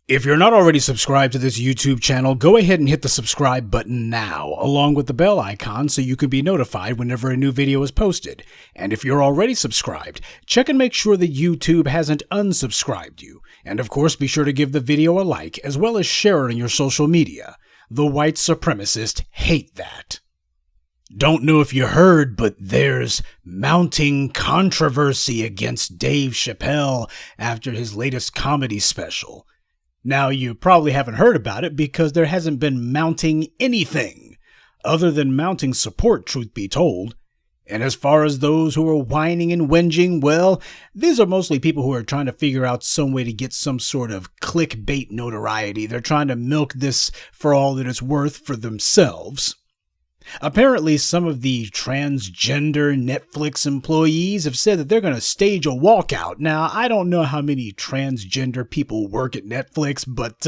If you're not already subscribed to this YouTube channel, go ahead and hit the subscribe button now, along with the bell icon so you can be notified whenever a new video is posted. And if you're already subscribed, check and make sure that YouTube hasn't unsubscribed you. And of course, be sure to give the video a like, as well as share it on your social media. The white supremacists hate that. Don't know if you heard, but there's mounting controversy against Dave Chappelle after his latest comedy special. Now, you probably haven't heard about it because there hasn't been mounting anything other than mounting support, truth be told. And as far as those who are whining and whinging, well, these are mostly people who are trying to figure out some way to get some sort of clickbait notoriety. They're trying to milk this for all that it's worth for themselves. Apparently, some of the transgender Netflix employees have said that they're going to stage a walkout. Now, I don't know how many transgender people work at Netflix, but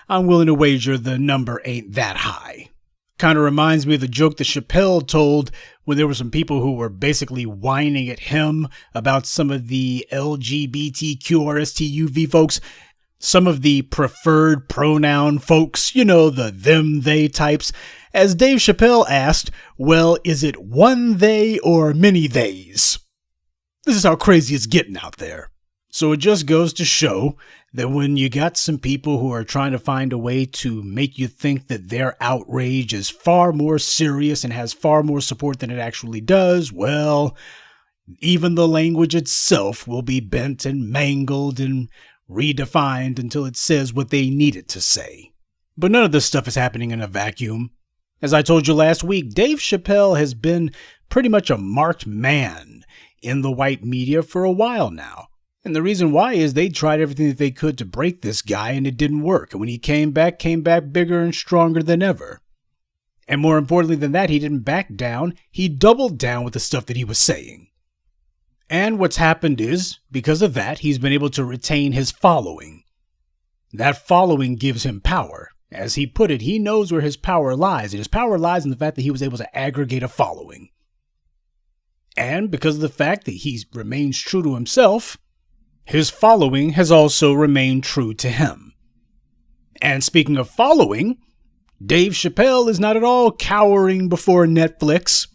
I'm willing to wager the number ain't that high. Kind of reminds me of the joke that Chappelle told when there were some people who were basically whining at him about some of the LGBTQRSTUV folks. Some of the preferred pronoun folks, you know, the them, they types. As Dave Chappelle asked, well, is it one they or many theys? This is how crazy it's getting out there. So it just goes to show that when you got some people who are trying to find a way to make you think that their outrage is far more serious and has far more support than it actually does, well, even the language itself will be bent and mangled and redefined until it says what they need it to say. But none of this stuff is happening in a vacuum. As I told you last week, Dave Chappelle has been pretty much a marked man in the white media for a while now. And the reason why is they tried everything that they could to break this guy and it didn't work. And when he came back bigger and stronger than ever. And more importantly than that, he didn't back down. He doubled down with the stuff that he was saying. And what's happened is, because of that, he's been able to retain his following. That following gives him power. As he put it, he knows where his power lies, and his power lies in the fact that he was able to aggregate a following. And because of the fact that he remains true to himself, his following has also remained true to him. And speaking of following, Dave Chappelle is not at all cowering before Netflix.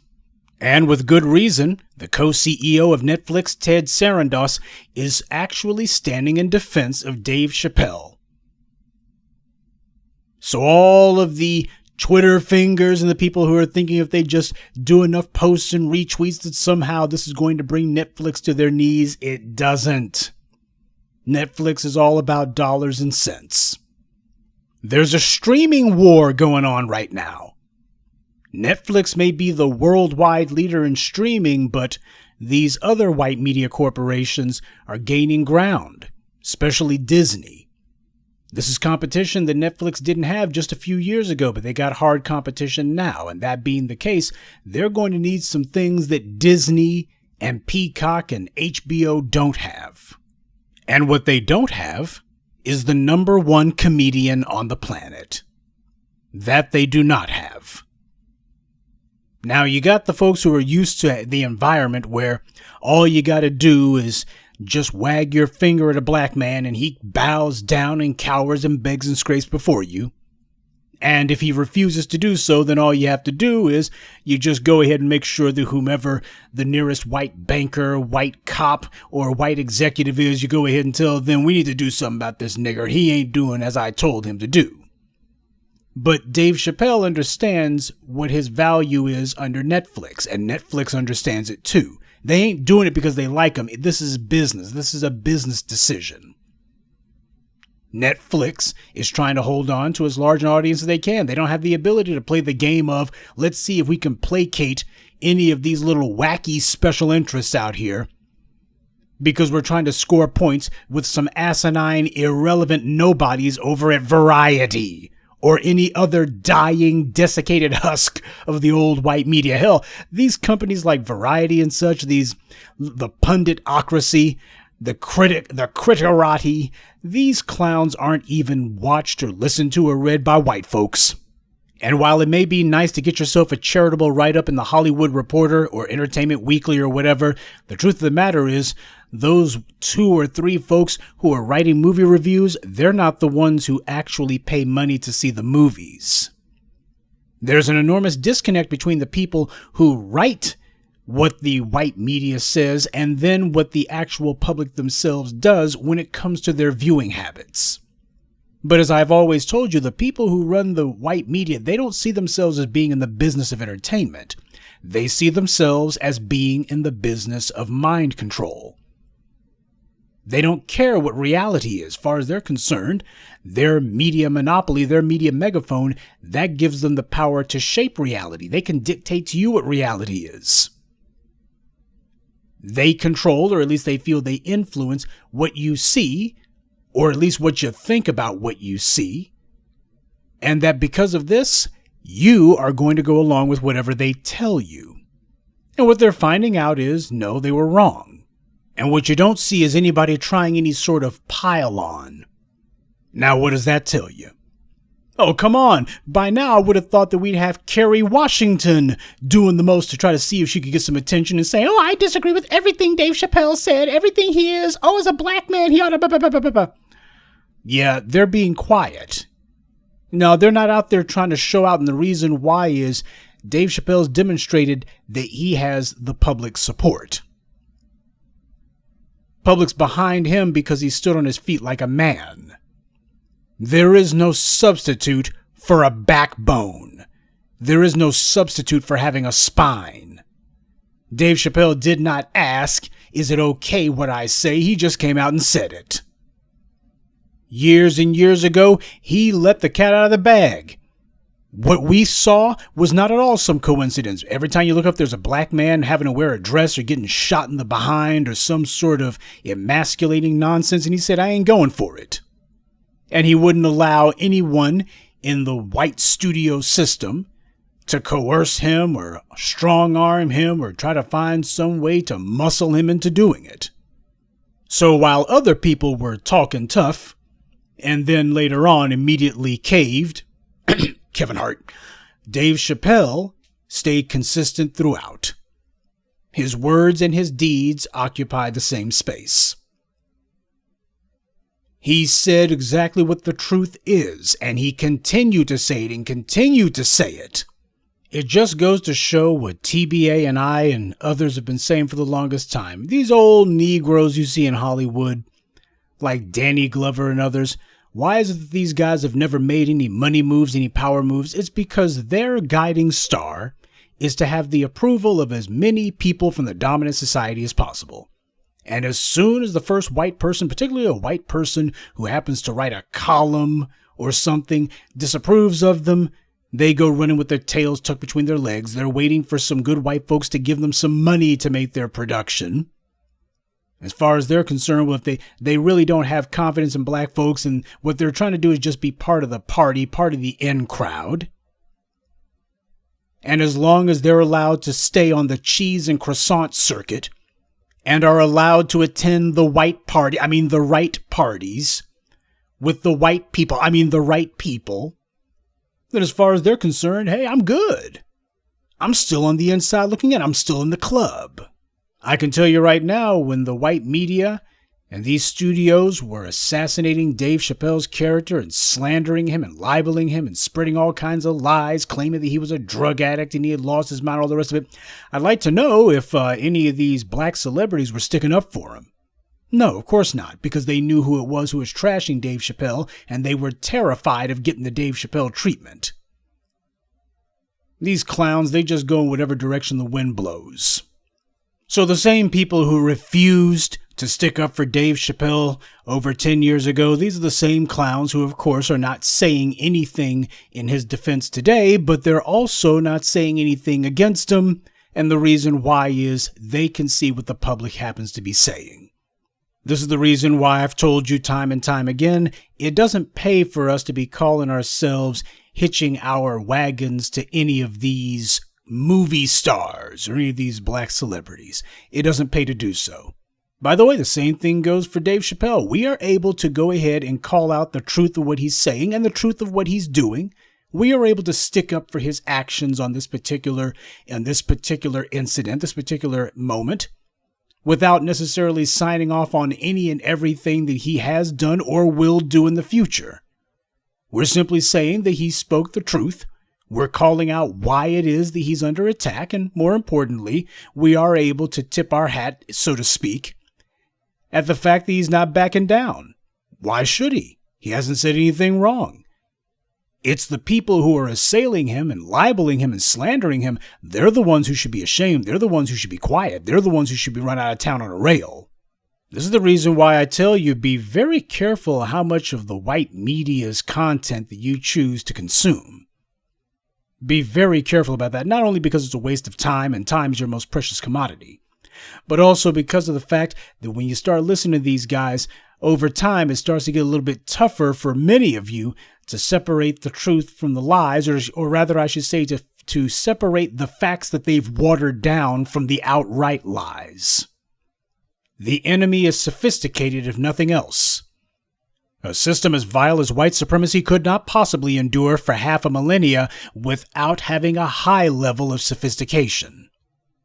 And with good reason, the co-CEO of Netflix, Ted Sarandos, is actually standing in defense of Dave Chappelle. So all of the Twitter fingers and the people who are thinking if they just do enough posts and retweets that somehow this is going to bring Netflix to their knees, it doesn't. Netflix is all about dollars and cents. There's a streaming war going on right now. Netflix may be the worldwide leader in streaming, but these other white media corporations are gaining ground, especially Disney. This is competition that Netflix didn't have just a few years ago, but they got hard competition now. And that being the case, they're going to need some things that Disney and Peacock and HBO don't have. And what they don't have is the number one comedian on the planet. That they do not have. Now, you got the folks who are used to the environment where all you got to do is just wag your finger at a black man and he bows down and cowers and begs and scrapes before you. And if he refuses to do so, then all you have to do is you just go ahead and make sure that whomever the nearest white banker, white cop, or white executive is, you go ahead and tell them, we need to do something about this nigger. He ain't doing as I told him to do. But Dave Chappelle understands what his value is under Netflix, and Netflix understands it too. They ain't doing it because they like him. This is business. This is a business decision. Netflix is trying to hold on to as large an audience as they can. They don't have the ability to play the game of, let's see if we can placate any of these little wacky special interests out here, because we're trying to score points with some asinine, irrelevant nobodies over at Variety or any other dying, desiccated husk of the old white media. Hell, these companies like Variety and such, the punditocracy, the criticarati, these clowns aren't even watched or listened to or read by white folks. And while it may be nice to get yourself a charitable write-up in the Hollywood Reporter or Entertainment Weekly or whatever, the truth of the matter is those 2 or 3 folks who are writing movie reviews, they're not the ones who actually pay money to see the movies. There's an enormous disconnect between the people who write what the white media says and then what the actual public themselves does when it comes to their viewing habits. But as I've always told you, the people who run the white media, they don't see themselves as being in the business of entertainment. They see themselves as being in the business of mind control. They don't care what reality is. As far as they're concerned, their media monopoly, their media megaphone, that gives them the power to shape reality. They can dictate to you what reality is. They control, or at least they feel they influence, what you see, or at least what you think about what you see. And that because of this, you are going to go along with whatever they tell you. And what they're finding out is, no, they were wrong. And what you don't see is anybody trying any sort of pile-on. Now, what does that tell you? Oh, come on. By now, I would have thought that we'd have Kerry Washington doing the most to try to see if she could get some attention and say, oh, I disagree with everything Dave Chappelle said, everything he is. Oh, as a black man, he ought to... Blah, blah, blah, blah, blah. Yeah, they're being quiet. No, they're not out there trying to show out, and the reason why is Dave Chappelle's demonstrated that he has the public support. Public's behind him because he stood on his feet like a man. There is no substitute for a backbone. There is no substitute for having a spine. Dave Chappelle did not ask, is it okay what I say? He just came out and said it. Years and years ago, he let the cat out of the bag. What we saw was not at all some coincidence. Every time you look up, there's a black man having to wear a dress or getting shot in the behind or some sort of emasculating nonsense, and he said, I ain't going for it. And he wouldn't allow anyone in the white studio system to coerce him or strong-arm him or try to find some way to muscle him into doing it. So while other people were talking tough, and then later on immediately caved, Kevin Hart, Dave Chappelle stayed consistent throughout. His words and his deeds occupied the same space. He said exactly what the truth is, and he continued to say it and continued to say it. It just goes to show what TBA and I and others have been saying for the longest time. These old Negroes you see in Hollywood, like Danny Glover and others, why is it that these guys have never made any money moves, any power moves? It's because their guiding star is to have the approval of as many people from the dominant society as possible. And as soon as the first white person, particularly a white person who happens to write a column or something, disapproves of them, they go running with their tails tucked between their legs. They're waiting for some good white folks to give them some money to make their production. As far as they're concerned, well, if they really don't have confidence in black folks, and what they're trying to do is just be part of the party, part of the in crowd. And as long as they're allowed to stay on the cheese and croissant circuit and are allowed to attend the right parties with the white people, the right people, then as far as they're concerned, hey, I'm good. I'm still on the inside looking in. I'm still in the club. I can tell you right now, when the white media and these studios were assassinating Dave Chappelle's character and slandering him and libeling him and spreading all kinds of lies, claiming that he was a drug addict and he had lost his mind, all the rest of it, I'd like to know if any of these black celebrities were sticking up for him. No, of course not, because they knew who it was who was trashing Dave Chappelle, and they were terrified of getting the Dave Chappelle treatment. These clowns, they just go in whatever direction the wind blows. So the same people who refused to stick up for Dave Chappelle over 10 years ago, these are the same clowns who, of course, are not saying anything in his defense today, but they're also not saying anything against him, and the reason why is they can see what the public happens to be saying. This is the reason why I've told you time and time again, it doesn't pay for us to be calling ourselves hitching our wagons to any of these movie stars or any of these black celebrities. It doesn't pay to do so. By the way, the same thing goes for Dave Chappelle. We are able to go ahead and call out the truth of what he's saying and the truth of what he's doing. We are able to stick up for his actions on this particular incident, this particular moment. without necessarily signing off on any and everything that he has done or will do in the future. We're simply saying that he spoke the truth. We're calling out why it is that he's under attack, and more importantly, we are able to tip our hat, so to speak, at the fact that he's not backing down. Why should he? He hasn't said anything wrong. It's the people who are assailing him and libeling him and slandering him. They're the ones who should be ashamed. They're the ones who should be quiet. They're the ones who should be run out of town on a rail. This is the reason why I tell you, be very careful how much of the white media's content that you choose to consume. Be very careful about that, not only because it's a waste of time, and time is your most precious commodity, but also because of the fact that when you start listening to these guys, over time it starts to get a little bit tougher for many of you to separate the truth from the lies, or rather I should say to separate the facts that they've watered down from the outright lies. The enemy is sophisticated, if nothing else. A system as vile as white supremacy could not possibly endure for half a millennia without having a high level of sophistication.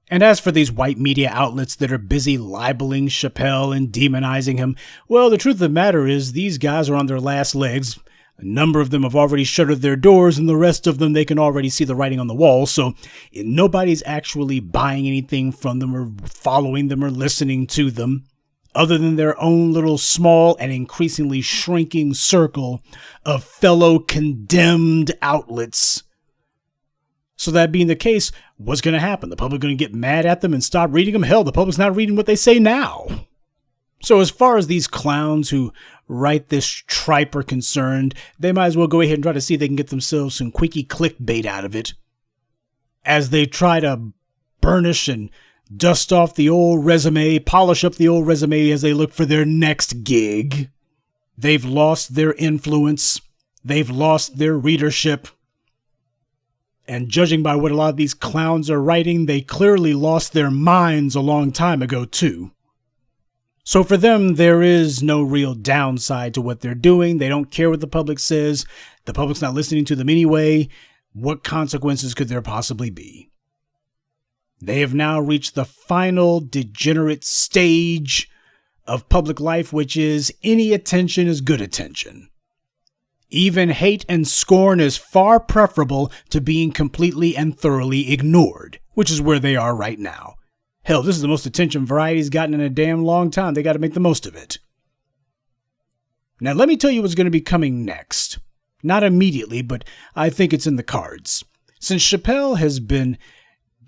And as for these white media outlets that are busy libeling Chappelle and demonizing him, well, the truth of the matter is these guys are on their last legs. A number of them have already shuttered their doors, and the rest of them, they can already see the writing on the wall, so nobody's actually buying anything from them or following them or listening to them, other than their own little small and increasingly shrinking circle of fellow condemned outlets. So that being the case, what's going to happen? The public going to get mad at them and stop reading them? Hell, the public's not reading what they say now. So as far as these clowns who write this tripe are concerned, they might as well go ahead and try to see if they can get themselves some quickie clickbait out of it, as they try to burnish and dust off the old resume, polish up the old resume as they look for their next gig. They've lost their influence. They've lost their readership. And judging by what a lot of these clowns are writing, they clearly lost their minds a long time ago, too. So for them, there is no real downside to what they're doing. They don't care what the public says. The public's not listening to them anyway. What consequences could there possibly be? They have now reached the final degenerate stage of public life, which is any attention is good attention. Even hate and scorn is far preferable to being completely and thoroughly ignored, which is where they are right now. Hell, this is the most attention Variety's gotten in a damn long time. They got to make the most of it. Now, let me tell you what's going to be coming next. Not immediately, but I think it's in the cards. Since Chappelle has been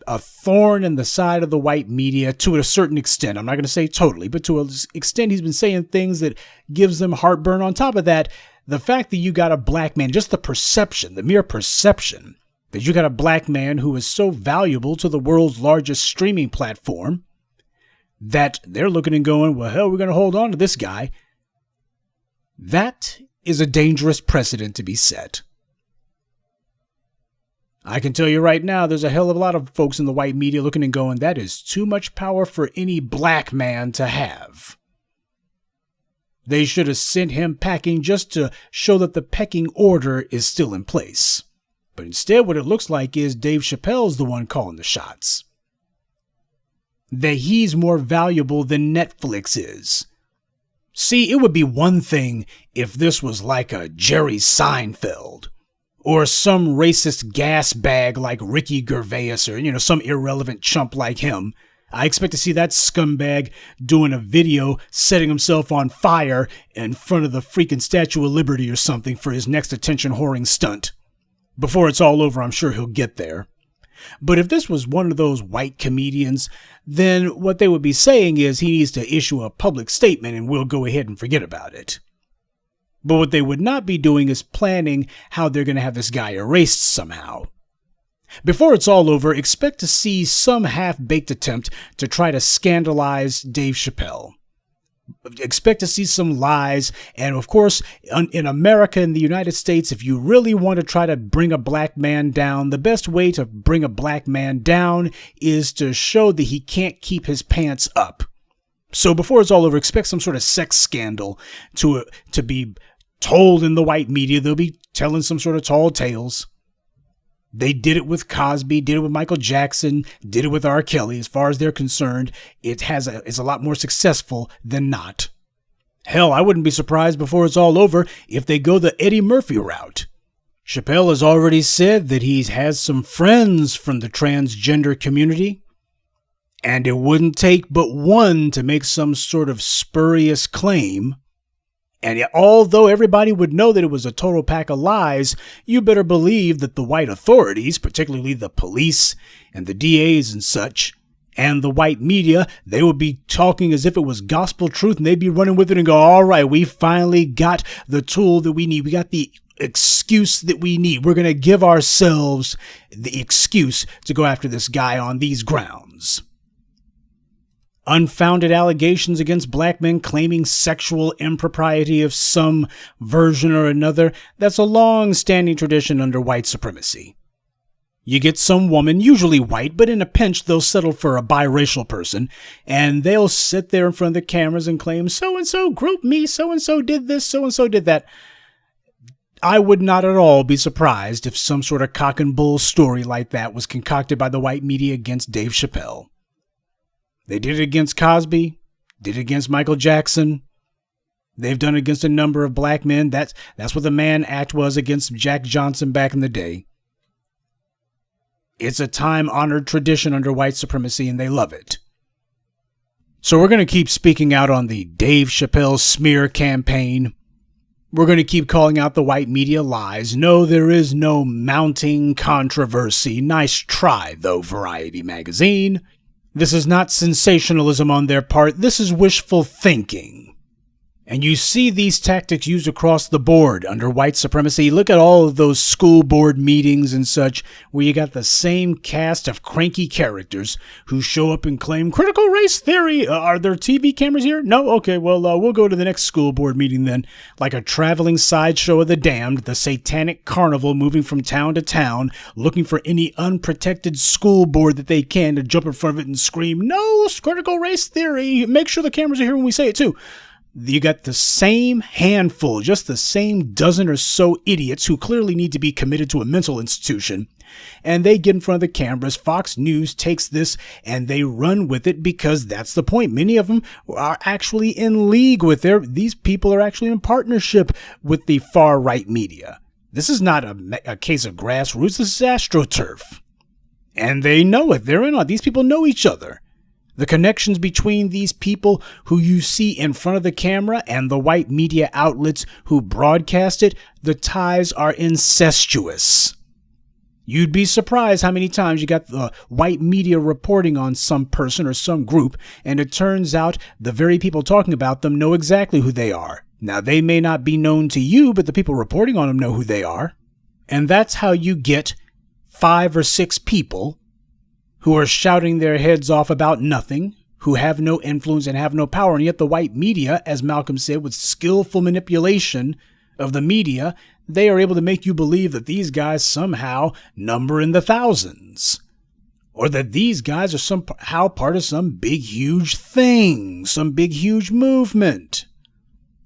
a thorn in the side of the white media to a certain extent, I'm not going to say totally, but to an extent he's been saying things that gives them heartburn. On top of that, the fact that you got a black man, just the perception, the mere perception, that you got a black man who is so valuable to the world's largest streaming platform that they're looking and going, well, hell, we're going to hold on to this guy. That is a dangerous precedent to be set. I can tell you right now, there's a hell of a lot of folks in the white media looking and going, that is too much power for any black man to have. They should have sent him packing just to show that the pecking order is still in place. But instead, what it looks like is Dave Chappelle's the one calling the shots. That he's more valuable than Netflix is. See, it would be one thing if this was like a Jerry Seinfeld, or some racist gas bag like Ricky Gervais, or, some irrelevant chump like him. I expect to see that scumbag doing a video setting himself on fire in front of the freaking Statue of Liberty or something for his next attention-whoring stunt. Before it's all over, I'm sure he'll get there. But if this was one of those white comedians, then what they would be saying is he needs to issue a public statement and we'll go ahead and forget about it. But what they would not be doing is planning how they're going to have this guy erased somehow. Before it's all over, expect to see some half-baked attempt to try to scandalize Dave Chappelle. Expect to see some lies, and of course, in America, in the United States, if you really want to try to bring a black man down, the best way to bring a black man down is to show that he can't keep his pants up. So before it's all over, expect some sort of sex scandal to be told in the white media. They'll be telling some sort of tall tales. They did it with Cosby, did it with Michael Jackson, did it with R. Kelly. As far as they're concerned, it's a lot more successful than not. Hell, I wouldn't be surprised before it's all over if they go the Eddie Murphy route. Chappelle has already said that he has some friends from the transgender community, and it wouldn't take but one to make some sort of spurious claim. And although everybody would know that it was a total pack of lies, you better believe that the white authorities, particularly the police and the DAs and such, and the white media, they would be talking as if it was gospel truth, and they'd be running with it and go, all right, we finally got the tool that we need. We got the excuse that we need. We're going to give ourselves the excuse to go after this guy on these grounds. Unfounded allegations against black men claiming sexual impropriety of some version or another, that's a long-standing tradition under white supremacy. You get some woman, usually white, but in a pinch they'll settle for a biracial person, and they'll sit there in front of the cameras and claim, so-and-so groped me, so-and-so did this, so-and-so did that. I would not at all be surprised if some sort of cock and bull story like that was concocted by the white media against Dave Chappelle. They did it against Cosby, did it against Michael Jackson. They've done it against a number of black men. That's what the Mann Act was against Jack Johnson back in the day. It's a time-honored tradition under white supremacy, and they love it. So we're going to keep speaking out on the Dave Chappelle smear campaign. We're going to keep calling out the white media lies. No, there is no mounting controversy. Nice try, though, Variety magazine. This is not sensationalism on their part. This is wishful thinking. And you see these tactics used across the board under white supremacy. Look at all of those school board meetings and such, where you got the same cast of cranky characters who show up and claim critical race theory. Are there TV cameras here? No? Okay, well, we'll go to the next school board meeting then. Like a traveling sideshow of the damned, the satanic carnival moving from town to town, looking for any unprotected school board that they can to jump in front of it and scream, no, critical race theory. Make sure the cameras are here when we say it too. You got the same handful, just the same dozen or so idiots who clearly need to be committed to a mental institution. And they get in front of the cameras. Fox News takes this and they run with it because that's the point. Many of them are actually in league with these people are actually in partnership with the far right media. This is not a case of grassroots. This is AstroTurf. And they know it. They're in on it. These people know each other. The connections between these people who you see in front of the camera and the white media outlets who broadcast it, the ties are incestuous. You'd be surprised how many times you got the white media reporting on some person or some group, and it turns out the very people talking about them know exactly who they are. Now, they may not be known to you, but the people reporting on them know who they are. And that's how you get 5 or 6 people who are shouting their heads off about nothing, who have no influence and have no power. And yet the white media, as Malcolm said, with skillful manipulation of the media, they are able to make you believe that these guys somehow number in the thousands. Or that these guys are somehow part of some big, huge thing, some big, huge movement.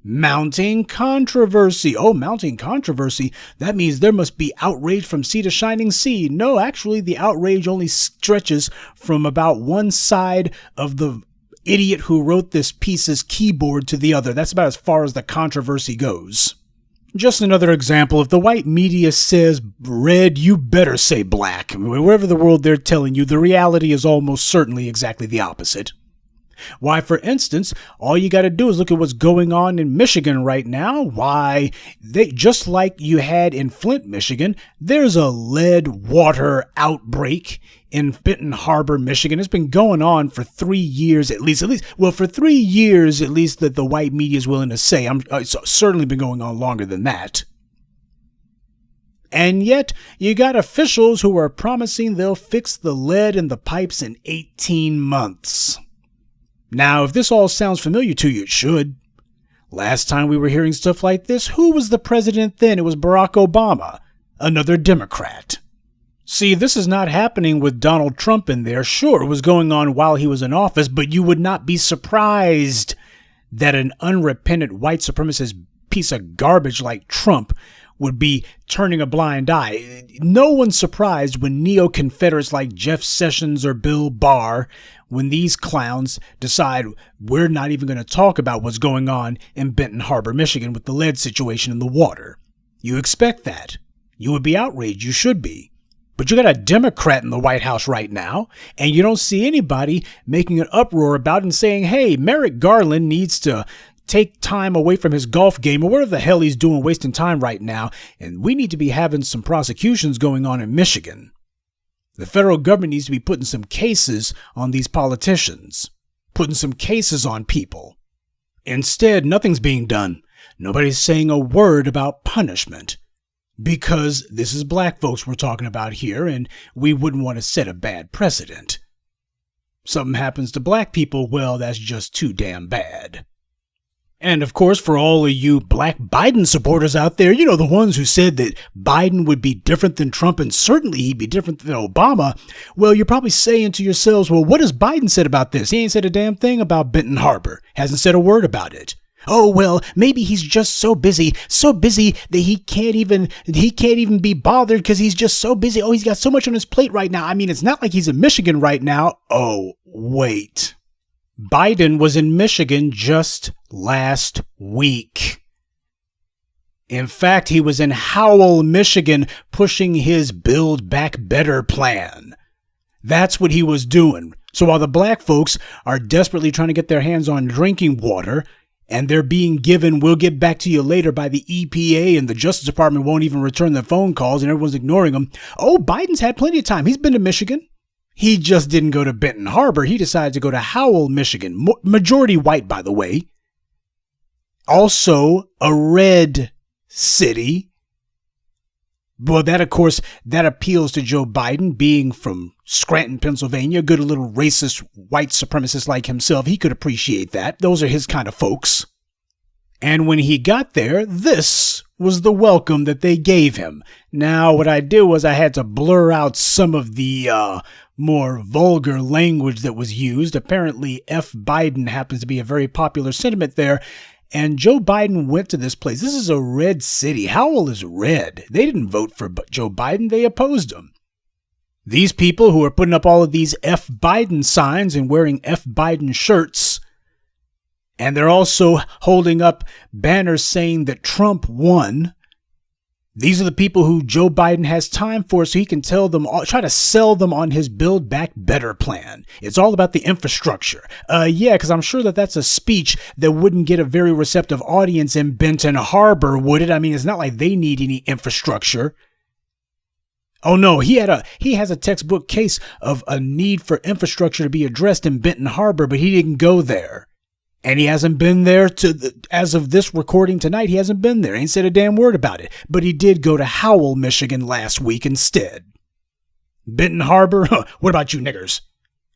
Mounting controversy. Oh, mounting controversy. That means there must be outrage from sea to shining sea. No, actually, the outrage only stretches from about one side of the idiot who wrote this piece's keyboard to the other. That's about as far as the controversy goes. Just another example. If the white media says red, you better say black. I mean, wherever the world they're telling you, the reality is almost certainly exactly the opposite. Why, for instance, all you got to do is look at what's going on in Michigan right now. Why, just like you had in Flint, Michigan, there's a lead water outbreak in Benton Harbor, Michigan. It's been going on for 3 years at least. Well, for 3 years at least that the white media is willing to say. It's certainly been going on longer than that. And yet, you got officials who are promising they'll fix the lead in the pipes in 18 months. Now, if this all sounds familiar to you, it should. Last time we were hearing stuff like this, who was the president then? It was Barack Obama, another Democrat. See, this is not happening with Donald Trump in there. Sure, it was going on while he was in office, but you would not be surprised that an unrepentant white supremacist piece of garbage like Trump would be turning a blind eye. No one's surprised when neo-Confederates like Jeff Sessions or Bill Barr, when these clowns decide we're not even going to talk about what's going on in Benton Harbor, Michigan with the lead situation in the water. You expect that. You would be outraged. You should be. But you got a Democrat in the White House right now, and you don't see anybody making an uproar about it and saying, hey, Merrick Garland needs to take time away from his golf game or whatever the hell he's doing, wasting time right now, and we need to be having some prosecutions going on in Michigan. The federal government needs to be putting some cases on these politicians, putting some cases on people. Instead, nothing's being done. Nobody's saying a word about punishment, because this is black folks we're talking about here, and we wouldn't want to set a bad precedent. Something happens to black people, well, that's just too damn bad. And of course, for all of you black Biden supporters out there, you know, the ones who said that Biden would be different than Trump and certainly he'd be different than Obama, well, you're probably saying to yourselves, well, what has Biden said about this? He ain't said a damn thing about Benton Harbor. Hasn't said a word about it. Oh, well, maybe he's just so busy that he can't even be bothered because he's just so busy. Oh, he's got so much on his plate right now. I mean, it's not like he's in Michigan right now. Oh, wait. Biden was in Michigan just last week. In fact, he was in Howell, Michigan, pushing his Build Back Better plan. That's what he was doing. So while the black folks are desperately trying to get their hands on drinking water, and they're being given, we'll get back to you later, by the EPA, and the Justice Department won't even return their phone calls, and everyone's ignoring them. Oh, Biden's had plenty of time. He's been to Michigan. He just didn't go to Benton Harbor. He decided to go to Howell, Michigan. Majority white, by the way. Also a red city. Well, that, of course, that appeals to Joe Biden, being from Scranton, Pennsylvania, a good little racist white supremacist like himself. He could appreciate that. Those are his kind of folks. And when he got there, this was the welcome that they gave him. Now, what I did was I had to blur out some of the more vulgar language that was used. Apparently, F. Biden happens to be a very popular sentiment there. And Joe Biden went to this place. This is a red city. Howell is red. They didn't vote for Joe Biden. They opposed him. These people who are putting up all of these F. Biden signs and wearing F. Biden shirts, and they're also holding up banners saying that Trump won. These are the people who Joe Biden has time for, so he can tell them, try to sell them on his Build Back Better plan. It's all about the infrastructure. Yeah, because I'm sure that that's a speech that wouldn't get a very receptive audience in Benton Harbor, would it? I mean, it's not like they need any infrastructure. Oh no, he has a textbook case of a need for infrastructure to be addressed in Benton Harbor, but he didn't go there. And he hasn't been there as of this recording tonight. He hasn't been there. Ain't said a damn word about it. But he did go to Howell, Michigan last week instead. Benton Harbor? What about you niggers?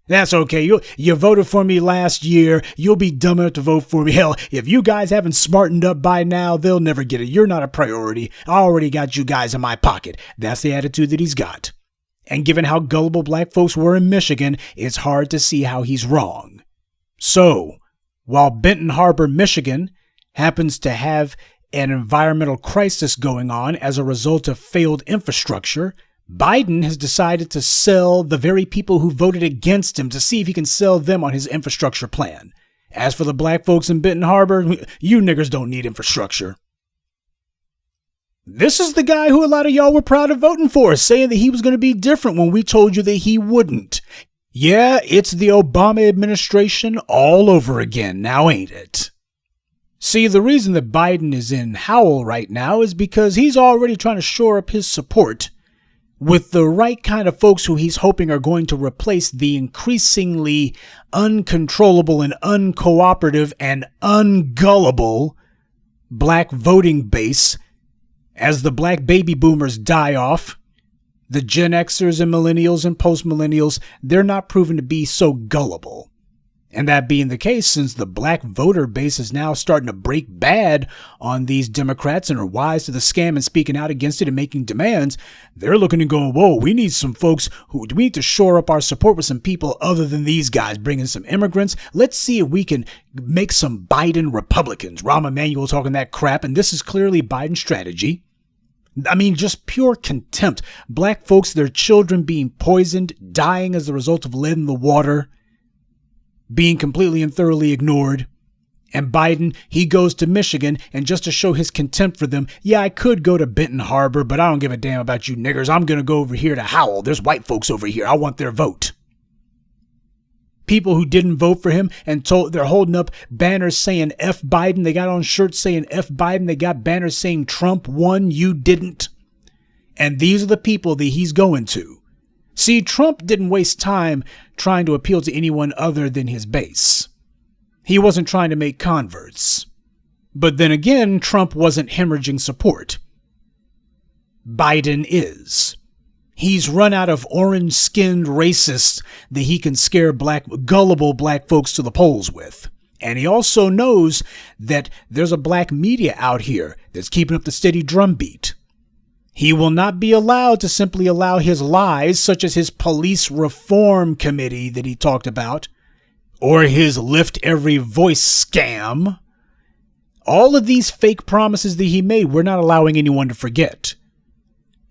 That's okay. You voted for me last year. You'll be dumb enough to vote for me. Hell, if you guys haven't smartened up by now, they'll never get it. You're not a priority. I already got you guys in my pocket. That's the attitude that he's got. And given how gullible black folks were in Michigan, it's hard to see how he's wrong. So, while Benton Harbor, Michigan happens to have an environmental crisis going on as a result of failed infrastructure, Biden has decided to sell the very people who voted against him to see if he can sell them on his infrastructure plan. As for the black folks in Benton Harbor, you niggers don't need infrastructure. This is the guy who a lot of y'all were proud of voting for, saying that he was going to be different when we told you that he wouldn't. Yeah, it's the Obama administration all over again now, ain't it? See, the reason that Biden is in Howell right now is because he's already trying to shore up his support with the right kind of folks who he's hoping are going to replace the increasingly uncontrollable and uncooperative and ungullible black voting base as the black baby boomers die off. The Gen Xers and millennials and post-millennials, they're not proven to be so gullible. And that being the case, since the black voter base is now starting to break bad on these Democrats and are wise to the scam and speaking out against it and making demands, they're looking and going, whoa, we need some folks we need to shore up our support with some people other than these guys, bring in some immigrants. Let's see if we can make some Biden Republicans. Rahm Emanuel talking that crap, and this is clearly Biden's strategy. I mean, just pure contempt. Black folks, their children being poisoned, dying as a result of lead in the water, being completely and thoroughly ignored. And Biden, he goes to Michigan, and just to show his contempt for them, yeah, I could go to Benton Harbor, but I don't give a damn about you niggers. I'm going to go over here to Howell. There's white folks over here. I want their vote. People who didn't vote for him and they're holding up banners saying F Biden. They got on shirts saying F Biden. They got banners saying Trump won, you didn't. And these are the people that he's going to. See, Trump didn't waste time trying to appeal to anyone other than his base. He wasn't trying to make converts. But then again, Trump wasn't hemorrhaging support. Biden is. He's run out of orange-skinned racists that he can scare gullible black folks to the polls with. And he also knows that there's a black media out here that's keeping up the steady drumbeat. He will not be allowed to simply allow his lies, such as his police reform committee that he talked about, or his lift every voice scam. All of these fake promises that he made, we're not allowing anyone to forget.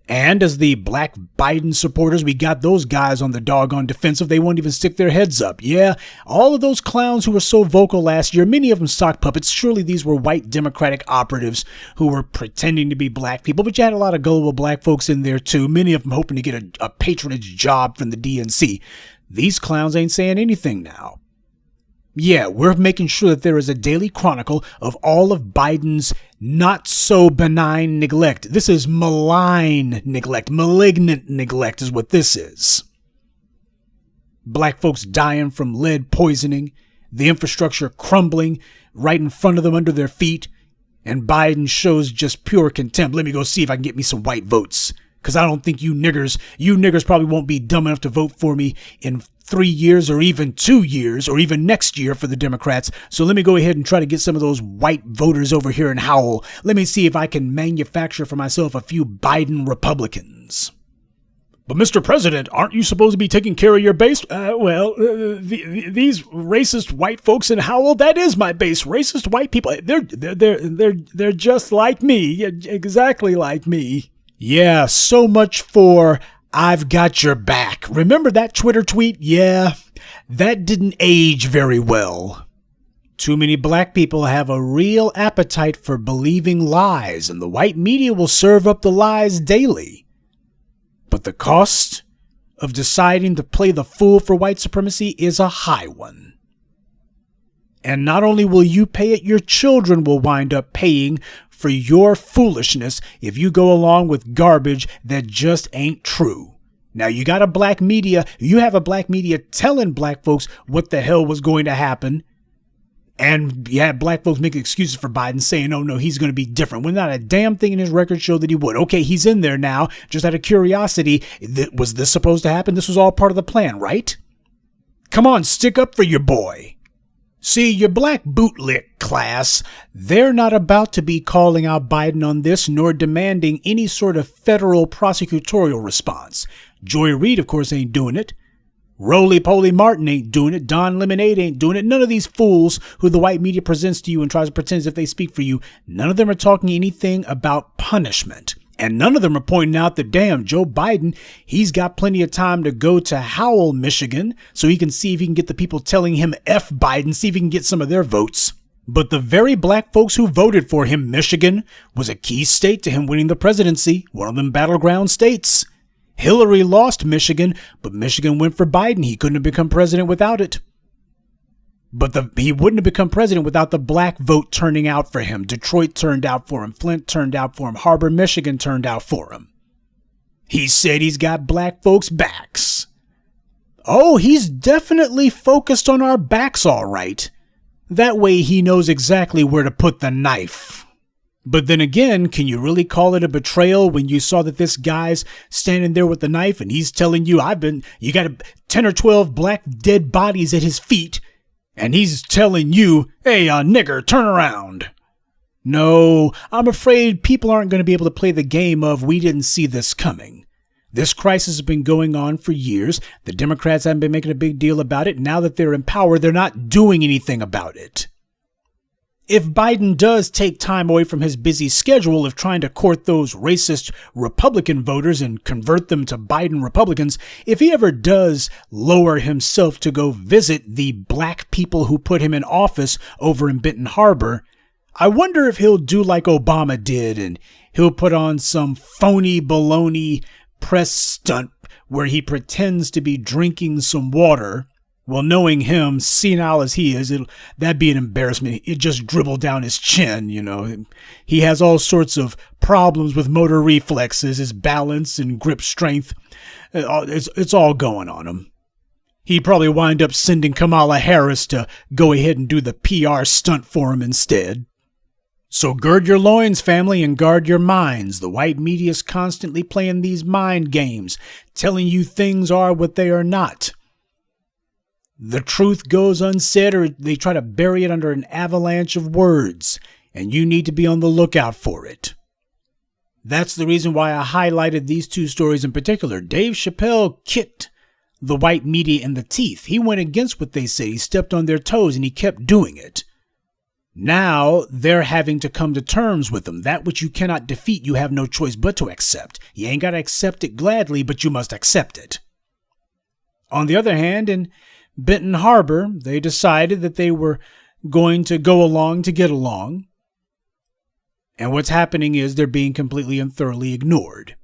And as the black Biden supporters, we got those guys on the doggone defensive. They won't even stick their heads up. Yeah, all of those clowns who were so vocal last year, many of them sock puppets. Surely these were white Democratic operatives who were pretending to be black people. But you had a lot of gullible black folks in there too, many of them hoping to get a patronage job from the DNC. These clowns ain't saying anything now. Yeah, we're making sure that there is a daily chronicle of all of Biden's not so benign neglect. This is malign neglect. Malignant neglect is what this is. Black folks dying from lead poisoning, the infrastructure crumbling right in front of them under their feet, and Biden shows just pure contempt. Let me go see if I can get me some white votes. Because I don't think you niggers probably won't be dumb enough to vote for me in 3 years or even 2 years or even next year for the Democrats. So let me go ahead and try to get some of those white voters over here in Howell. Let me see if I can manufacture for myself a few Biden Republicans. But Mr. President, aren't you supposed to be taking care of your base? These racist white folks in Howell, that is my base. Racist white people. They're just like me. Exactly like me. Yeah, so much for I've got your back. Remember that Twitter tweet? Yeah, that didn't age very well. Too many black people have a real appetite for believing lies, and the white media will serve up the lies daily. But the cost of deciding to play the fool for white supremacy is a high one. And not only will you pay it, your children will wind up paying for your foolishness if you go along with garbage that just ain't true. Now you got a black media, you have a black media telling black folks what the hell was going to happen. And you had black folks making excuses for Biden saying, oh no, he's going to be different. When not a damn thing in his record showed that he would. Okay, he's in there now. Just out of curiosity, was this supposed to happen? This was all part of the plan, right? Come on, stick up for your boy. See, your black bootlick class, they're not about to be calling out Biden on this nor demanding any sort of federal prosecutorial response. Joy Reid, of course, ain't doing it. Roly-Poly Martin ain't doing it. Don Lemonade ain't doing it. None of these fools who the white media presents to you and tries to pretend as if they speak for you, none of them are talking anything about punishment. And none of them are pointing out that, damn, Joe Biden, he's got plenty of time to go to Howell, Michigan, so he can see if he can get the people telling him F Biden, see if he can get some of their votes. But the very black folks who voted for him, Michigan, was a key state to him winning the presidency, one of them battleground states. Hillary lost Michigan, but Michigan went for Biden. He couldn't have become president without it. But he wouldn't have become president without the black vote turning out for him. Detroit turned out for him. Flint turned out for him. Harbor, Michigan turned out for him. He said he's got black folks' backs. Oh, he's definitely focused on our backs, all right. That way he knows exactly where to put the knife. But then again, can you really call it a betrayal when you saw that this guy's standing there with the knife and he's telling you, you got 10 or 12 black dead bodies at his feet, and he's telling you, hey, nigger, turn around. No, I'm afraid people aren't going to be able to play the game of we didn't see this coming. This crisis has been going on for years. The Democrats haven't been making a big deal about it. Now that they're in power, they're not doing anything about it. If Biden does take time away from his busy schedule of trying to court those racist Republican voters and convert them to Biden Republicans, if he ever does lower himself to go visit the black people who put him in office over in Benton Harbor, I wonder if he'll do like Obama did and he'll put on some phony baloney press stunt where he pretends to be drinking some water. Well, knowing him, senile as he is, that'd be an embarrassment. It just dribble down his chin, you know. He has all sorts of problems with motor reflexes, his balance and grip strength. It's all going on him. He'd probably wind up sending Kamala Harris to go ahead and do the PR stunt for him instead. So gird your loins, family, and guard your minds. The white media's constantly playing these mind games, telling you things are what they are not. The truth goes unsaid, or they try to bury it under an avalanche of words, and you need to be on the lookout for it. That's the reason why I highlighted these two stories in particular. Dave Chappelle kicked the white media in the teeth. He went against what they say. He stepped on their toes, and he kept doing it. Now they're having to come to terms with them. That which you cannot defeat, you have no choice but to accept. You ain't got to accept it gladly, but you must accept it. On the other hand, in Benton Harbor, they decided that they were going to go along to get along. And what's happening is they're being completely and thoroughly ignored.